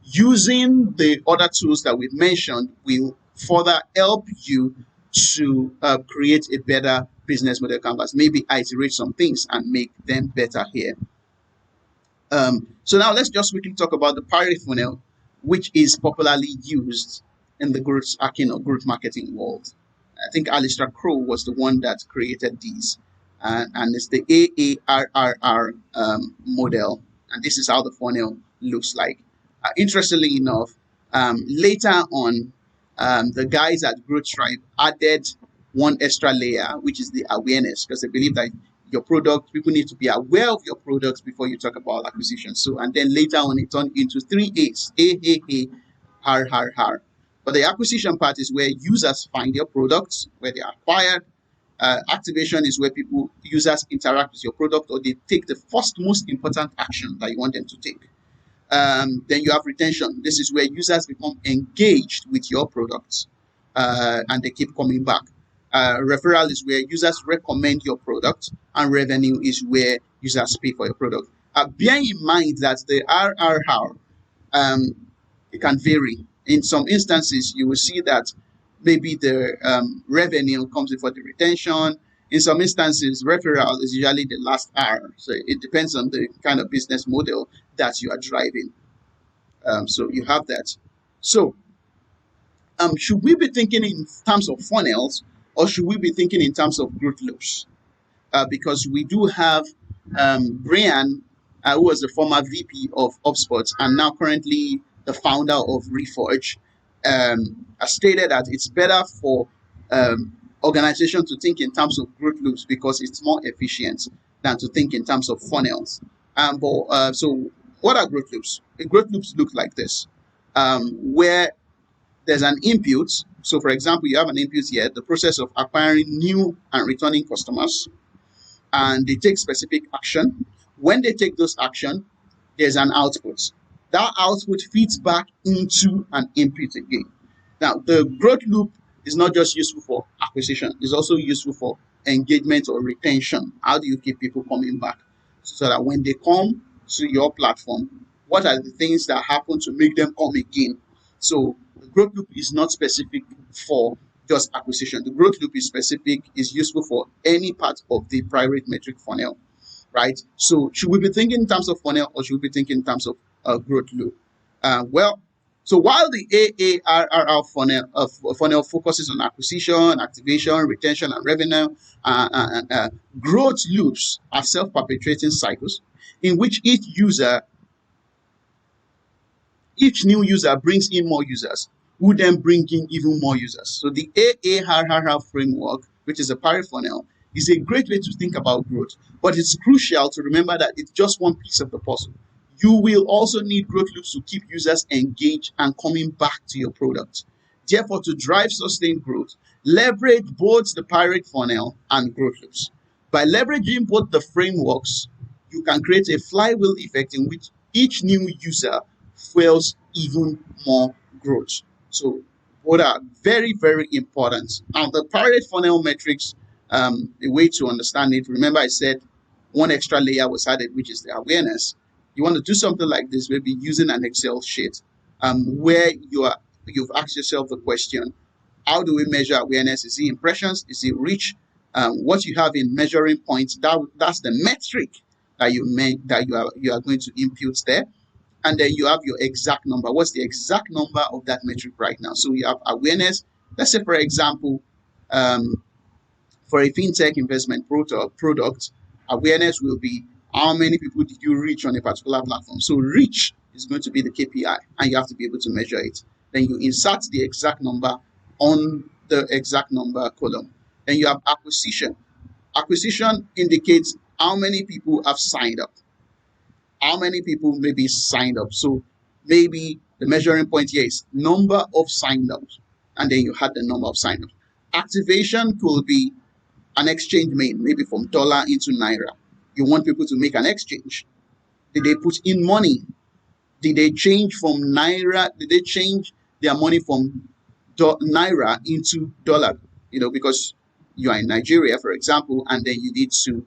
using the other tools that we've mentioned will further help you to create a better business model canvas. Maybe iterate some things and make them better here. So now let's just quickly talk about the Parry funnel, which is popularly used in the growth hacking or growth marketing world. I think Alistair Crowe was the one that created these, and it's the AARRR model, and this is how the funnel looks like. Interestingly enough, later on, the guys at Growth Tribe added one extra layer, which is the awareness, because they believe that your product, people need to be aware of your products before you talk about acquisition. So, and then later on, it turned into 3 A's, R. But the acquisition part is where users find your products, where they are acquired. Activation is where users interact with your product, or they take the first most important action that you want them to take. Then you have retention. This is where users become engaged with your products, and they keep coming back. Referral is where users recommend your product, and revenue is where users pay for your product. Bear in mind that the RRR, it can vary. In some instances, you will see that maybe the revenue comes before the retention. In some instances, referral is usually the last R. So it depends on the kind of business model that you are driving. So you have that. So should we be thinking in terms of funnels, or should we be thinking in terms of growth loops? Because we do have Brian, who was the former VP of HubSpot and now currently the founder of Reforge, has stated that it's better for organizations to think in terms of growth loops because it's more efficient than to think in terms of funnels. So what are growth loops? Growth loops look like this, where there's an input. So for example, you have an input here, the process of acquiring new and returning customers, and they take specific action. When they take those action, there's an output. That output feeds back into an input again. Now, the growth loop is not just useful for acquisition, it's also useful for engagement or retention? How do you keep people coming back so that when they come to your platform, what are the things that happen to make them come again? So the growth loop is not specific for just acquisition. The growth loop is specific, is useful for any part of the private metric funnel, right? So should we be thinking in terms of funnel, or should we be thinking in terms of growth loop? Well, so while the AARR funnel focuses on acquisition, activation, retention, and revenue, growth loops are self-perpetuating cycles in which each new user brings in more users, who then bring in even more users. So the AARR framework, which is a pirate funnel, is a great way to think about growth, but it's crucial to remember that it's just one piece of the puzzle. You will also need growth loops to keep users engaged and coming back to your product. Therefore, to drive sustained growth, leverage both the pirate funnel and growth loops. By leveraging both the frameworks, you can create a flywheel effect in which each new user fuels even more growth. So both are very, very important. Now, the pirate funnel metrics, a way to understand it, remember I said one extra layer was added, which is the awareness. You want to do something like this, maybe using an Excel sheet, where you've asked yourself the question: how do we measure awareness? Is it impressions? Is it reach? What you have in measuring points, that's the metric that you are going to impute there. And then you have your exact number. What's the exact number of that metric right now? So you have awareness. Let's say, for example, for a fintech investment product, awareness will be how many people did you reach on a particular platform. So reach is going to be the KPI, and you have to be able to measure it. Then you insert the exact number on the exact number column. Then you have acquisition. Acquisition indicates how many people have signed up. How many people maybe signed up. So maybe the measuring point here is number of signed ups, and then you had the number of signed ups. Activation could be an exchange made, maybe from dollar into naira. You want people to make an exchange. Did they put in money? Did they change from naira? Did they change their money from naira into dollar? Because you are in Nigeria, for example, and then you need to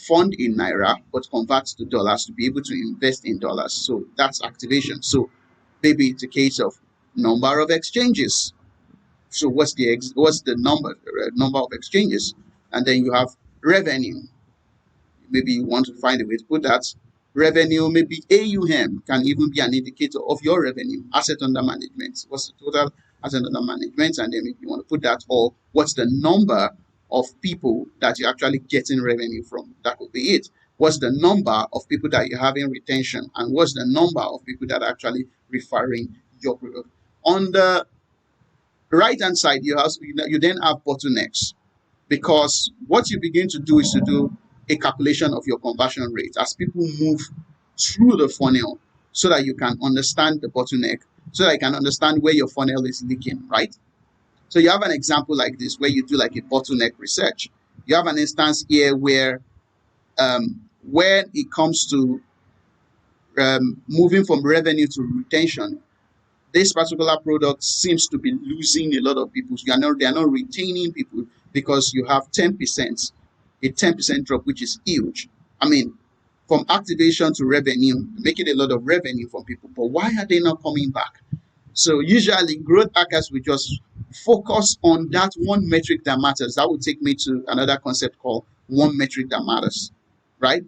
fund in naira but convert to dollars to be able to invest in dollars. So that's activation. So maybe it's a case of number of exchanges. So what's the number of exchanges? And then you have revenue. Maybe you want to find a way to put that. Revenue, maybe AUM can even be an indicator of your revenue. Asset under management. What's the total asset under management? And then if you want to put that, or what's the number of people that you're actually getting revenue from? That could be it. What's the number of people that you're having retention, and what's the number of people that are actually referring your product? On the right hand side, you then have bottlenecks, because what you begin to do is to do a calculation of your conversion rate as people move through the funnel, so that you can understand the bottleneck, so that you can understand where your funnel is leaking, right? So you have an example like this where you do like a bottleneck research. You have an instance here where when it comes to moving from revenue to retention, this particular product seems to be losing a lot of people. They are not retaining people, because you have 10%, a 10% drop, which is huge. I mean, from activation to revenue, making a lot of revenue from people, but why are they not coming back? So usually growth hackers will just focus on that one metric that matters. That will take me to another concept called one metric that matters, right?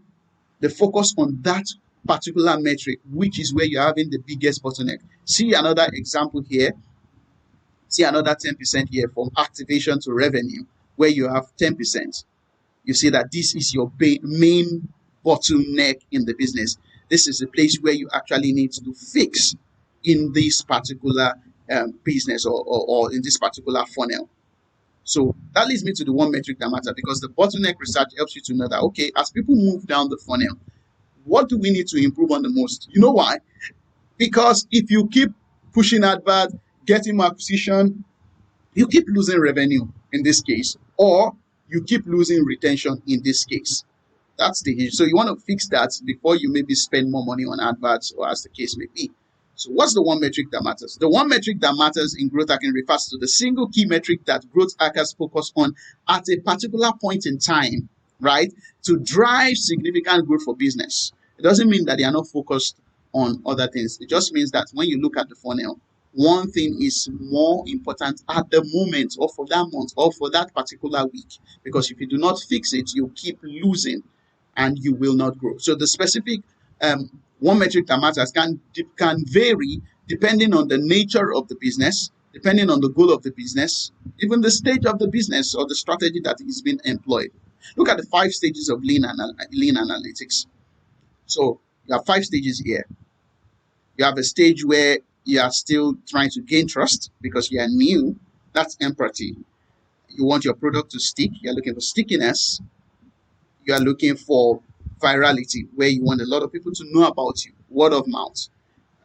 They focus on that particular metric, which is where you're having the biggest bottleneck. See another example here. See another 10% here from activation to revenue, where you have 10%. You see that this is your main bottleneck in the business. This is the place where you actually need to fix in this particular business, or in this particular funnel. So that leads me to the one metric that matters, because the bottleneck research helps you to know that, okay, as people move down the funnel, what do we need to improve on the most? You know why? Because if you keep pushing advert, getting more acquisition, you keep losing revenue in this case, or you keep losing retention in this case. That's the issue. So you want to fix that before you maybe spend more money on adverts, or as the case may be. So what's the one metric that matters? The one metric that matters in growth hacking refers to the single key metric that growth hackers focus on at a particular point in time, right? To drive significant growth for business. It doesn't mean that they are not focused on other things. It just means that when you look at the funnel, one thing is more important at the moment or for that month or for that particular week. Because if you do not fix it, you keep losing and you will not grow. So the specific one metric that matters can vary depending on the nature of the business, depending on the goal of the business, even the stage of the business or the strategy that is being employed. Look at the 5 stages of lean analytics. So you have 5 stages here. You have a stage where you are still trying to gain trust because you are new. That's empathy. You want your product to stick. You're looking for stickiness. You are looking for virality, where you want a lot of people to know about you, word of mouth.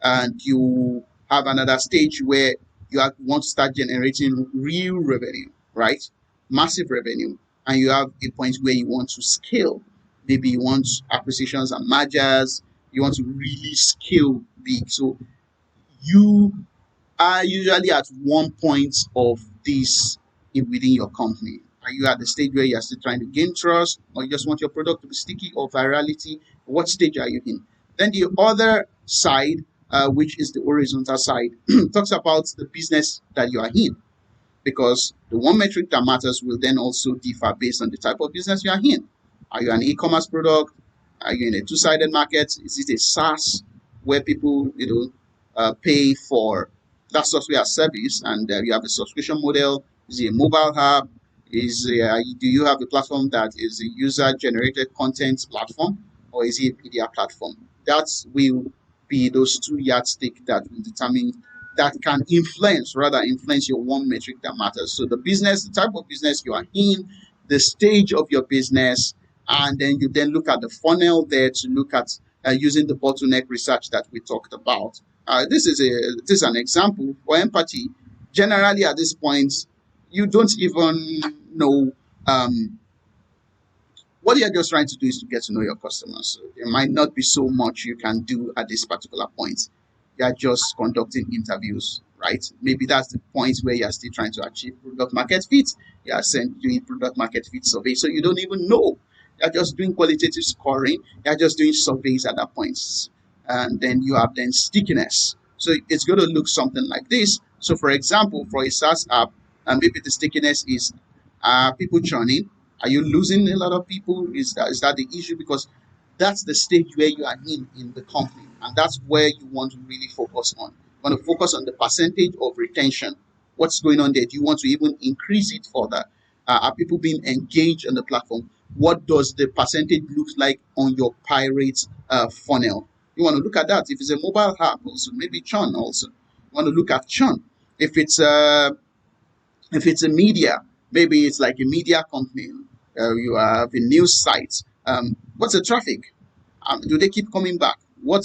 And you have another stage where want to start generating real revenue, right? Massive revenue. And you have a point where you want to scale. Maybe you want acquisitions and mergers. You want to really scale big. So you are usually at one point of this within your company. Are you at the stage where you're still trying to gain trust, or you just want your product to be sticky, or virality? What stage are you in? Then the other side, which is the horizontal side, talks about the business that you are in, because the one metric that matters will then also differ based on the type of business you are in. Are you an e-commerce product? Are you in a two-sided market? Is it a SaaS where people pay for that software as service, and you have a subscription model? Is it a mobile app? Do you have a platform that is a user-generated content platform, or is it a media platform? That will be those 2 yardsticks that will determine, that can influence your one metric that matters. So the business, the type of business you are in, the stage of your business, and then you look at the funnel there to look at using the bottleneck research that we talked about. This is an example for empathy. Generally, at this point, you don't even know what you're just trying to do is to get to know your customers. So there might not be so much you can do at this particular point. You're just conducting interviews, right? Maybe that's the point where you're still trying to achieve product market fit. You are doing product market fit survey, so you don't even know. You're just doing qualitative scoring. You're just doing surveys at that point. And then you have then stickiness. So it's going to look something like this. So for example, for a SaaS app, maybe the stickiness is people churning. Are you losing a lot of people? Is that the issue? Because that's the stage where you are in the company, and that's where you want to really focus on. You want to focus on the percentage of retention. What's going on there? Do you want to even increase it further? Are people being engaged on the platform? What does the percentage look like on your pirate funnel? You want to look at that. If it's a mobile app, also maybe churn. Also, you want to look at churn. If it's a media, maybe it's like a media company. You have a news site. What's the traffic? Do they keep coming back? What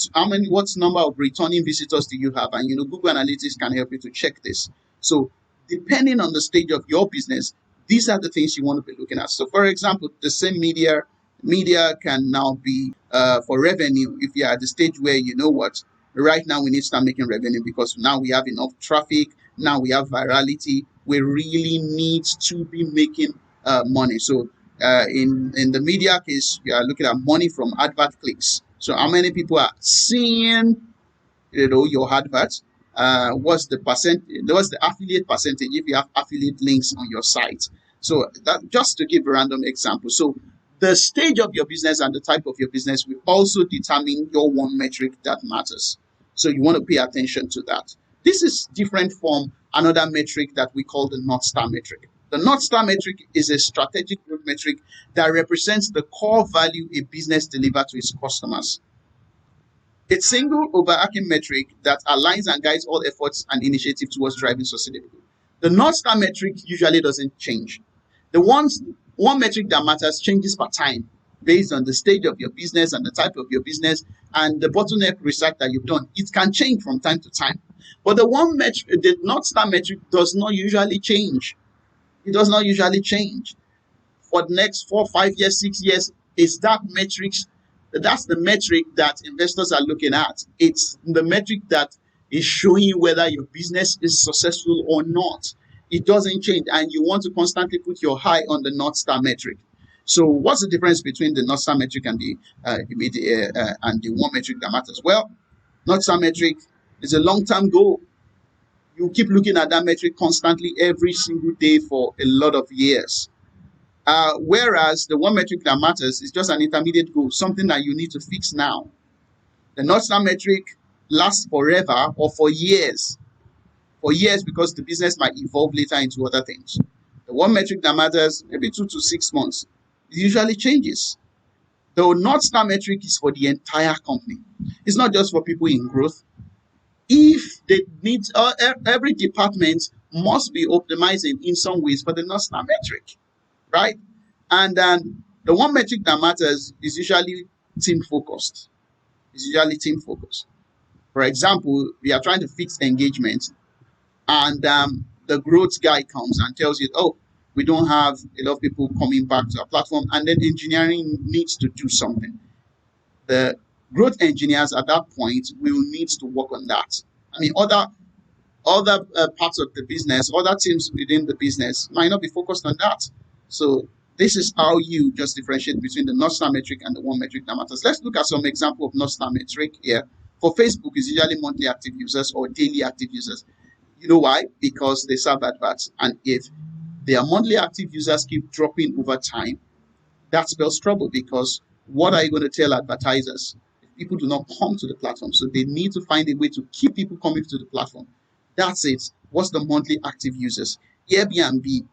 number of returning visitors do you have? And Google Analytics can help you to check this. So depending on the stage of your business, these are the things you want to be looking at. So for example, the same media can now be for revenue. If you're at the stage where right now we need to start making revenue because now we have enough traffic, now we have virality, we really need to be making money. So in the media case, you are looking at money from advert clicks. So how many people are seeing your advert? What's the affiliate percentage if you have affiliate links on your site? So that, just to give a random example. So the stage of your business and the type of your business will also determine your one metric that matters. So you want to pay attention to that. This is different from another metric that we call the North Star metric. The North Star metric is a strategic growth metric that represents the core value a business delivers to its customers. It's a single overarching metric that aligns and guides all efforts and initiatives towards driving sustainability. The North Star metric usually doesn't change. The one metric that matters changes per time based on the stage of your business and the type of your business and the bottleneck research that you've done. It can change from time to time. But the North Star metric does not usually change. It does not usually change. For the next 4, 5 years, 6 years, it's that metric. That's the metric that investors are looking at. It's the metric that is showing you whether your business is successful or not. It doesn't change, and you want to constantly put your eye on the North Star metric. So, what's the difference between the North Star metric and the one metric that matters? Well, North Star metric is a long-term goal. You keep looking at that metric constantly every single day for a lot of years. Whereas the one metric that matters is just an intermediate goal, something that you need to fix now. The North Star metric lasts forever or for years because the business might evolve later into other things. The one metric that matters, maybe 2 to 6 months, it usually changes. The North Star metric is for the entire company. It's not just for people in growth. If they need, every department must be optimizing in some ways for the North Star metric, right? And then the one metric that matters is usually team focused. For example, we are trying to fix engagement, and the growth guy comes and tells you, oh, we don't have a lot of people coming back to our platform, and then engineering needs to do something. The growth engineers at that point will need to work on that. I mean, other parts of the business, other teams within the business might not be focused on that. So this is how you just differentiate between the North Star metric and the one metric that matters. Let's look at some example of North Star metric here. For Facebook, it's usually monthly active users or daily active users. You know why? Because they serve adverts, and if their monthly active users keep dropping over time, that spells trouble, because what are you going to tell advertisers if people do not come to the platform? So they need to find a way to keep people coming to the platform. That's it. What's the monthly active users? Airbnb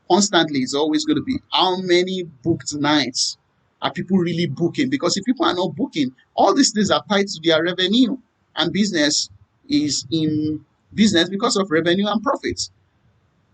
constantly is always going to be how many booked nights are people really booking? Because if people are not booking, all these things are tied to their revenue, and business is in business because of revenue and profits.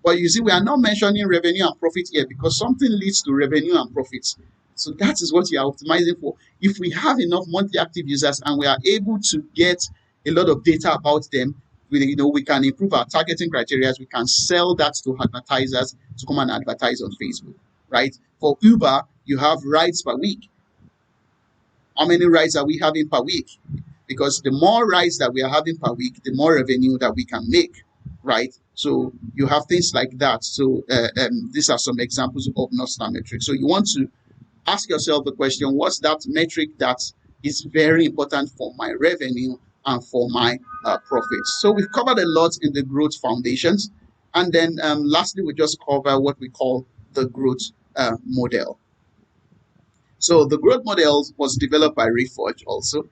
But you see, we are not mentioning revenue and profit here because something leads to revenue and profits. So that is what you are optimizing for. If we have enough monthly active users and we are able to get a lot of data about them, we can improve our targeting criteria. We can sell that to advertisers to come and advertise on Facebook, right? For Uber, you have rides per week. How many rides are we having per week? Because the more rides that we are having per week, the more revenue that we can make, right? So you have things like that. So these are some examples of North Star metrics. So you want to ask yourself the question, what's that metric that is very important for my revenue and for my profits? So we've covered a lot in the growth foundations. And then lastly, we just cover what we call the growth model. So the growth model was developed by Reforge also.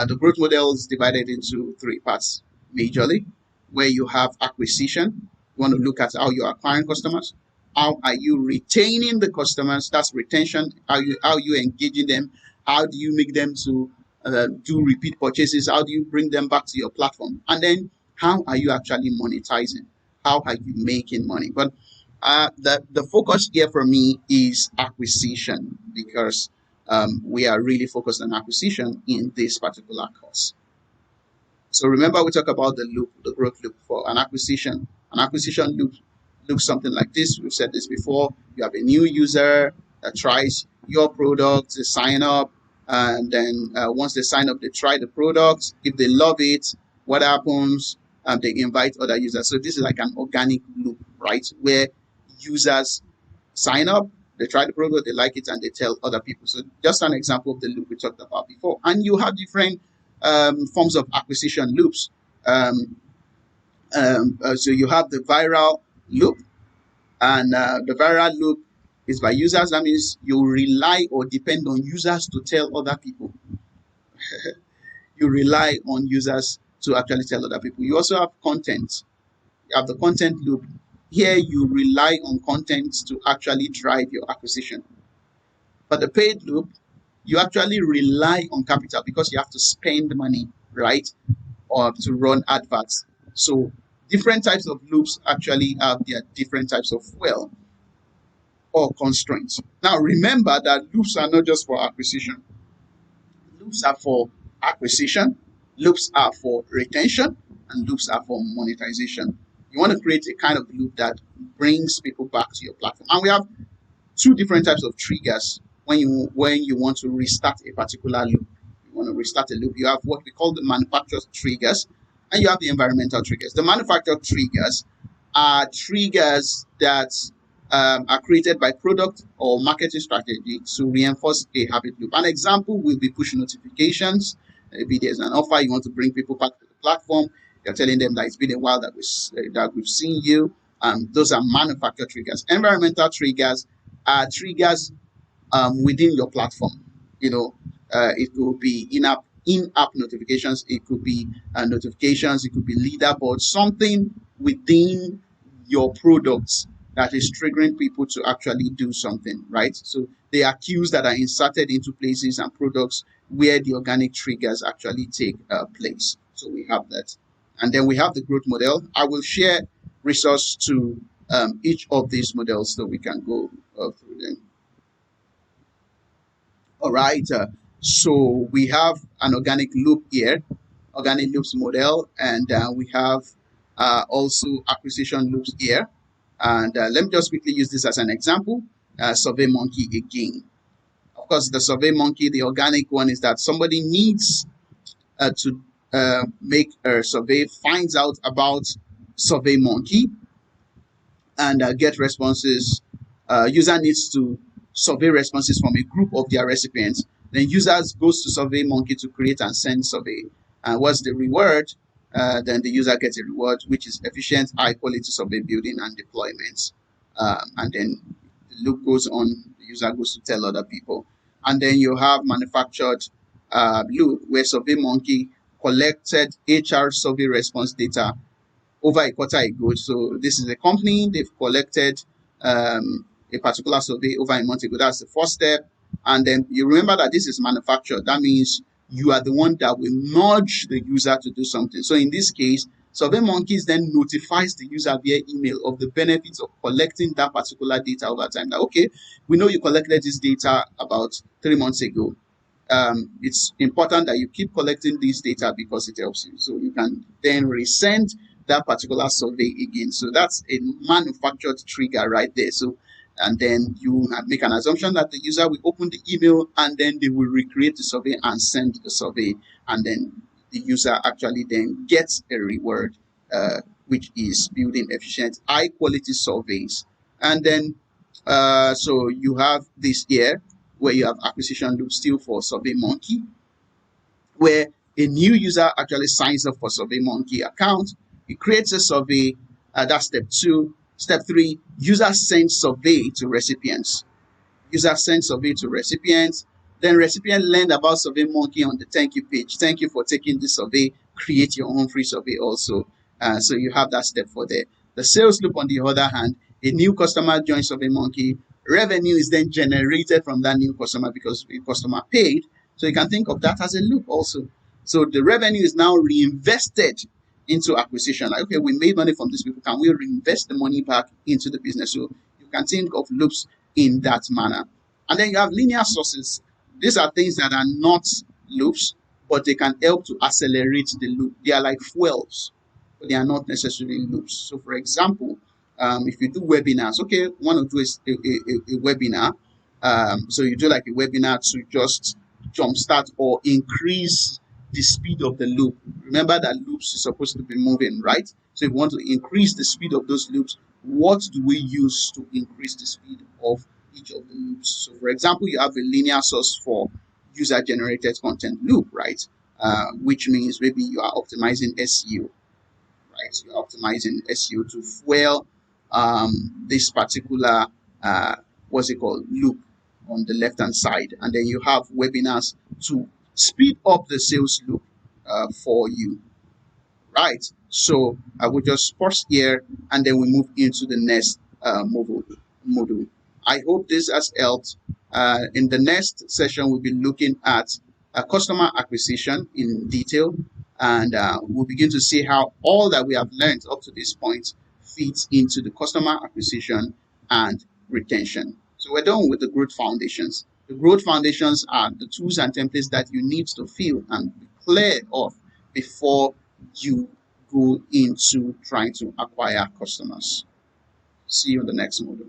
The growth model is divided into 3 parts majorly, where you have acquisition. You want to look at how you're acquiring customers. How are you retaining the customers? That's retention. How you engaging them? How do you make them to do repeat purchases? How do you bring them back to your platform? And then how are you actually monetizing? How are you making money? But the focus here for me is acquisition, because we are really focused on acquisition in this particular course. So remember, we talk about the loop, the growth loop for an acquisition. An acquisition loop looks something like this. We've said this before. You have a new user that tries your product, they sign up, and then once they sign up, they try the product. If they love it, what happens? They invite other users. So this is like an organic loop, right? Where users sign up, they try the product, they like it, and they tell other people. So just an example of the loop we talked about before. And you have different forms of acquisition loops. So you have the viral loop, and the viral loop is by users. That means you rely or depend on users to tell other people. You rely on users to actually tell other people. You also have content. You have the content loop. Here you rely on content to actually drive your acquisition. But the paid loop, you actually rely on capital because you have to spend money, right? Or to run adverts. So different types of loops actually have their different types of fuel or constraints. Now remember that loops are not just for acquisition. Loops are for acquisition, loops are for retention, and loops are for monetization. You want to create a kind of loop that brings people back to your platform. And we have 2 different types of triggers when you want to restart a particular loop. You want to restart a loop. You have what we call the manufactured triggers, And you have the environmental triggers. The manufacturer triggers are triggers that are created by product or marketing strategy to reinforce a habit loop. An example will be push notifications. Maybe there's an offer you want to bring people back to the platform. You're telling them that it's been a while that we've seen you. Those are manufacturer triggers. Environmental triggers are triggers within your platform. You know, it could be in-app notifications, it could be notifications, it could be leaderboards, something within your products that is triggering people to actually do something, right? So they are cues that are inserted into places and products where the organic triggers actually take place. So we have that. And then we have the growth model. I will share resource to each of these models so we can go through them. All right. So we have an organic loop here, organic loops model, and we have also acquisition loops here. And let me just quickly use this as an example. SurveyMonkey again. Of course, the SurveyMonkey, the organic one, is that somebody needs to make a survey, finds out about SurveyMonkey, and get responses. User needs to survey responses from a group of their recipients. Then users goes to SurveyMonkey to create and send survey. And what's the reward? Then the user gets a reward, which is efficient, high quality survey building and deployment. And then the loop goes on, the user goes to tell other people. And then you have manufactured loop where SurveyMonkey collected HR survey response data over a quarter ago. So this is a company, they've collected a particular survey over a month ago. That's the first step. And then you remember that this is manufactured. That means you are the one that will nudge the user to do something. So in this case, SurveyMonkey then notifies the user via email of the benefits of collecting that particular data over time. That, okay, we know you collected this data about 3 months ago. It's important that you keep collecting this data because it helps you. So you can then resend that particular survey again. So that's a manufactured trigger right there. So, and then you make an assumption that the user will open the email and then they will recreate the survey and send the survey, and then the user actually then gets a reward, which is building efficient, high quality surveys. And then so you have this here where you have acquisition loop still for SurveyMonkey, where a new user actually signs up for SurveyMonkey account. It creates a survey. That's step 2. Step 3, user sends survey to recipients. User sends survey to recipients. Then recipient learned about SurveyMonkey on the thank you page. Thank you for taking this survey. Create your own free survey also. So you have that step for there. The sales loop, on the other hand, a new customer joins SurveyMonkey. Revenue is then generated from that new customer because the customer paid. So you can think of that as a loop also. So the revenue is now reinvested into acquisition. Like, okay, we made money from these people. Can we reinvest the money back into the business? So you can think of loops in that manner. And then you have linear sources. These are things that are not loops, but they can help to accelerate the loop. They are like fuels, but they are not necessarily loops. So for example, if you do webinars, okay, want to do a webinar. So you do like a webinar to just jumpstart or increase the speed of the loop. Remember that loops are supposed to be moving, right? So if you want to increase the speed of those loops, what do we use to increase the speed of each of the loops? So for example, you have a linear source for user-generated content loop, right? Which means maybe you are optimizing SEO, right? You're optimizing SEO to fuel this particular, what's it called, loop on the left-hand side. And then you have webinars to speed up the sales loop for you, right? So I will just pause here and then we move into the next module. I hope this has helped. In the next session, we'll be looking at customer acquisition in detail, and we'll begin to see how all that we have learned up to this point fits into the customer acquisition and retention. So we're done with the growth foundations. The growth foundations are the tools and templates that you need to fill and be clear of before you go into trying to acquire customers. See you in the next module.